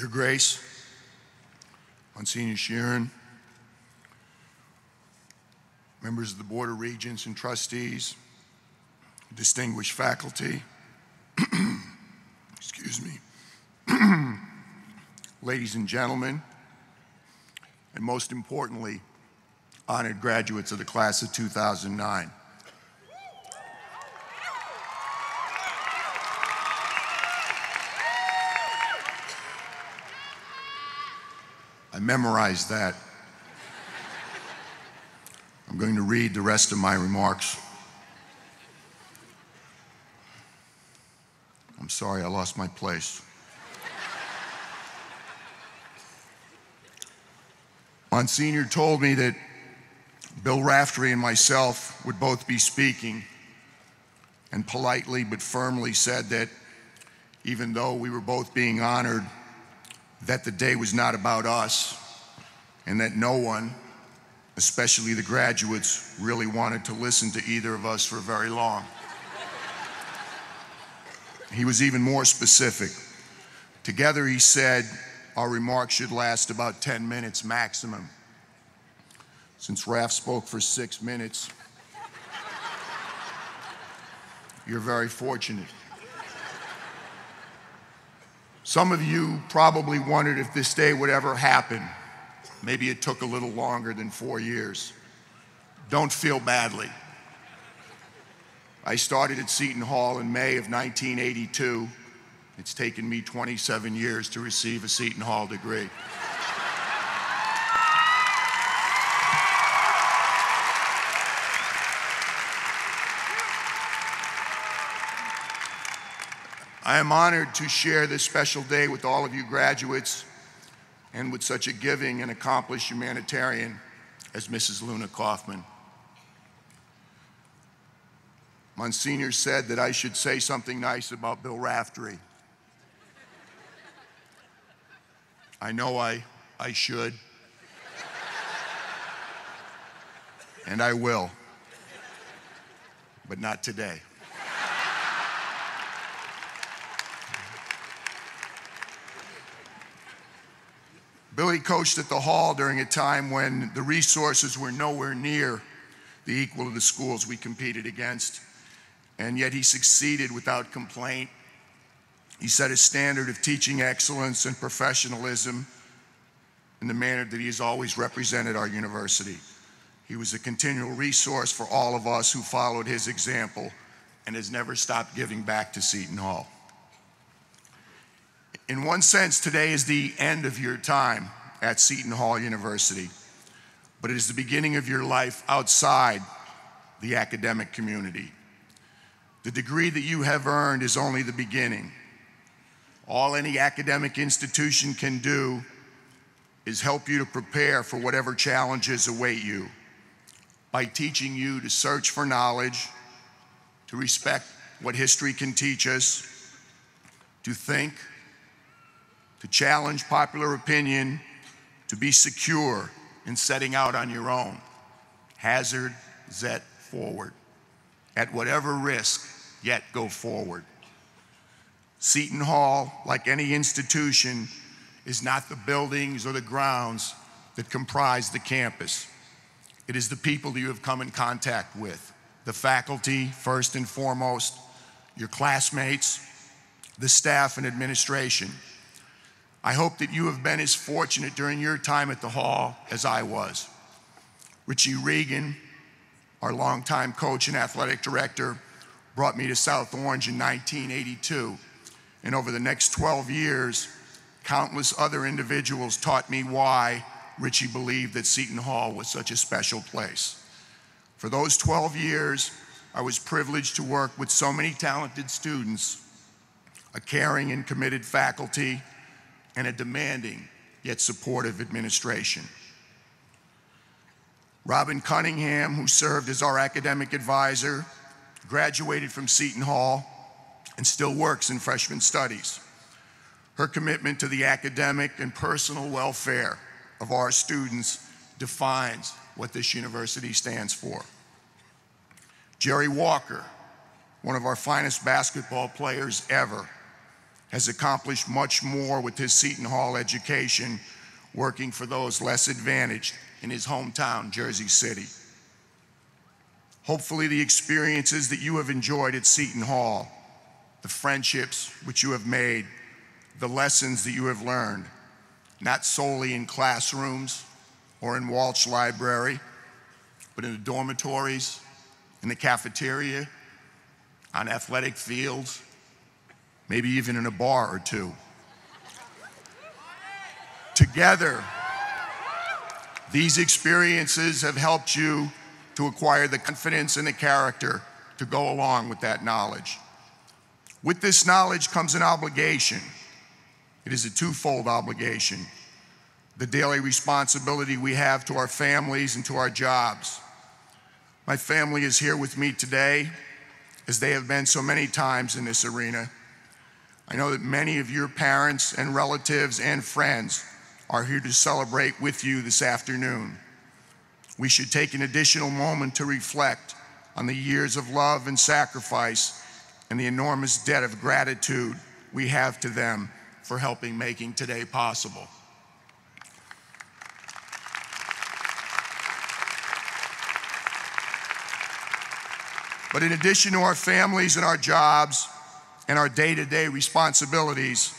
Your Grace, Monsignor Sheeran, members of the Board of Regents and Trustees, distinguished faculty, excuse me, ladies and gentlemen, and most importantly, honored graduates of the class of 2009. I memorized that. I'm going to read the rest of my remarks. I'm sorry, I lost my place. Monsignor told me that Bill Raftery and myself would both be speaking, and politely but firmly said that even though we were both being honored, that the day was not about us, and that no one, especially the graduates, really wanted to listen to either of us for very long. He was even more specific. Together, he said, our remarks should last about 10 minutes maximum. Since Raf spoke for 6 minutes, you're very fortunate. Some of you probably wondered if this day would ever happen. Maybe it took a little longer than 4 years. Don't feel badly. I started at Seton Hall in May of 1982. It's taken me 27 years to receive a Seton Hall degree. I am honored to share this special day with all of you graduates and with such a giving and accomplished humanitarian as Mrs. Luna Kaufman. Monsignor said that I should say something nice about Bill Raftery. I know I should, and I will, but not today. Billy coached at the Hall during a time when the resources were nowhere near the equal of the schools we competed against, and yet he succeeded without complaint. He set a standard of teaching excellence and professionalism in the manner that he has always represented our university. He was a continual resource for all of us who followed his example and has never stopped giving back to Seton Hall. In one sense, today is the end of your time at Seton Hall University, but it is the beginning of your life outside the academic community. The degree that you have earned is only the beginning. All any academic institution can do is help you to prepare for whatever challenges await you by teaching you to search for knowledge, to respect what history can teach us, to think, to challenge popular opinion, to be secure in setting out on your own. Hazard, zet, forward. At whatever risk, yet go forward. Seton Hall, like any institution, is not the buildings or the grounds that comprise the campus. It is the people that you have come in contact with. The faculty, first and foremost, your classmates, the staff and administration. I hope that you have been as fortunate during your time at the Hall as I was. Richie Regan, our longtime coach and athletic director, brought me to South Orange in 1982. And over the next 12 years, countless other individuals taught me why Richie believed that Seton Hall was such a special place. For those 12 years, I was privileged to work with so many talented students, a caring and committed faculty, and a demanding yet supportive administration. Robin Cunningham, who served as our academic advisor, graduated from Seton Hall and still works in freshman studies. Her commitment to the academic and personal welfare of our students defines what this university stands for. Jerry Walker, one of our finest basketball players ever, has accomplished much more with his Seton Hall education, working for those less advantaged in his hometown, Jersey City. Hopefully the experiences that you have enjoyed at Seton Hall, the friendships which you have made, the lessons that you have learned, not solely in classrooms or in Walsh Library, but in the dormitories, in the cafeteria, on athletic fields, maybe even in a bar or two. Together, these experiences have helped you to acquire the confidence and the character to go along with that knowledge. With this knowledge comes an obligation. It is a twofold obligation. The daily responsibility we have to our families and to our jobs. My family is here with me today, as they have been so many times in this arena. I know that many of your parents and relatives and friends are here to celebrate with you this afternoon. We should take an additional moment to reflect on the years of love and sacrifice and the enormous debt of gratitude we have to them for helping making today possible. But in addition to our families and our jobs and our day-to-day responsibilities,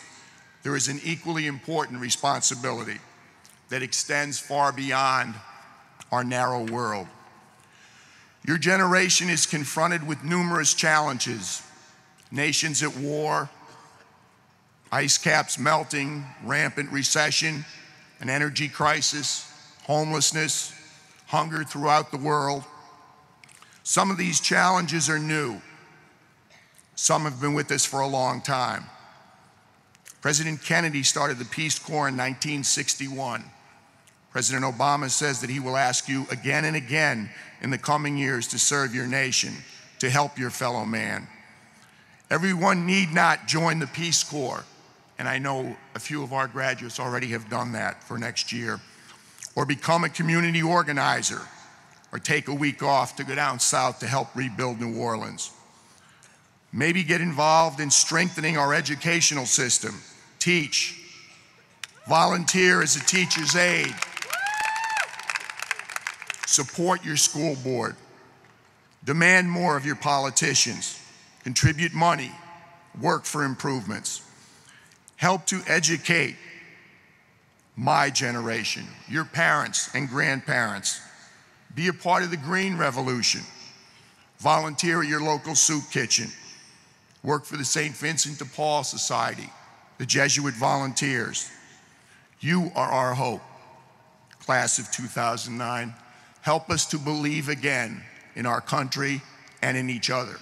there is an equally important responsibility that extends far beyond our narrow world. Your generation is confronted with numerous challenges: nations at war, ice caps melting, rampant recession, an energy crisis, homelessness, hunger throughout the world. Some of these challenges are new. Some have been with us for a long time. President Kennedy started the Peace Corps in 1961. President Obama says that he will ask you again and again in the coming years to serve your nation, to help your fellow man. Everyone need not join the Peace Corps, and I know a few of our graduates already have done that for next year, or become a community organizer, or take a week off to go down south to help rebuild New Orleans. Maybe get involved in strengthening our educational system. Teach. Volunteer as a teacher's aide. Support your school board. Demand more of your politicians. Contribute money. Work for improvements. Help to educate my generation, your parents and grandparents. Be a part of the Green Revolution. Volunteer at your local soup kitchen. Work for the St. Vincent de Paul Society, the Jesuit volunteers. You are our hope. Class of 2009, help us to believe again in our country and in each other.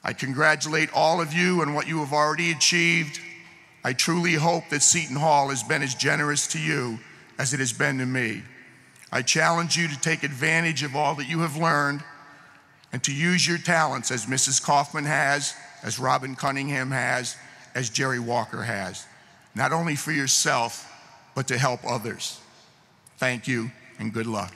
I congratulate all of you on what you have already achieved. I truly hope that Seton Hall has been as generous to you as it has been to me. I challenge you to take advantage of all that you have learned and to use your talents as Mrs. Kaufman has, as Robin Cunningham has, as Jerry Walker has, not only for yourself, but to help others. Thank you and good luck.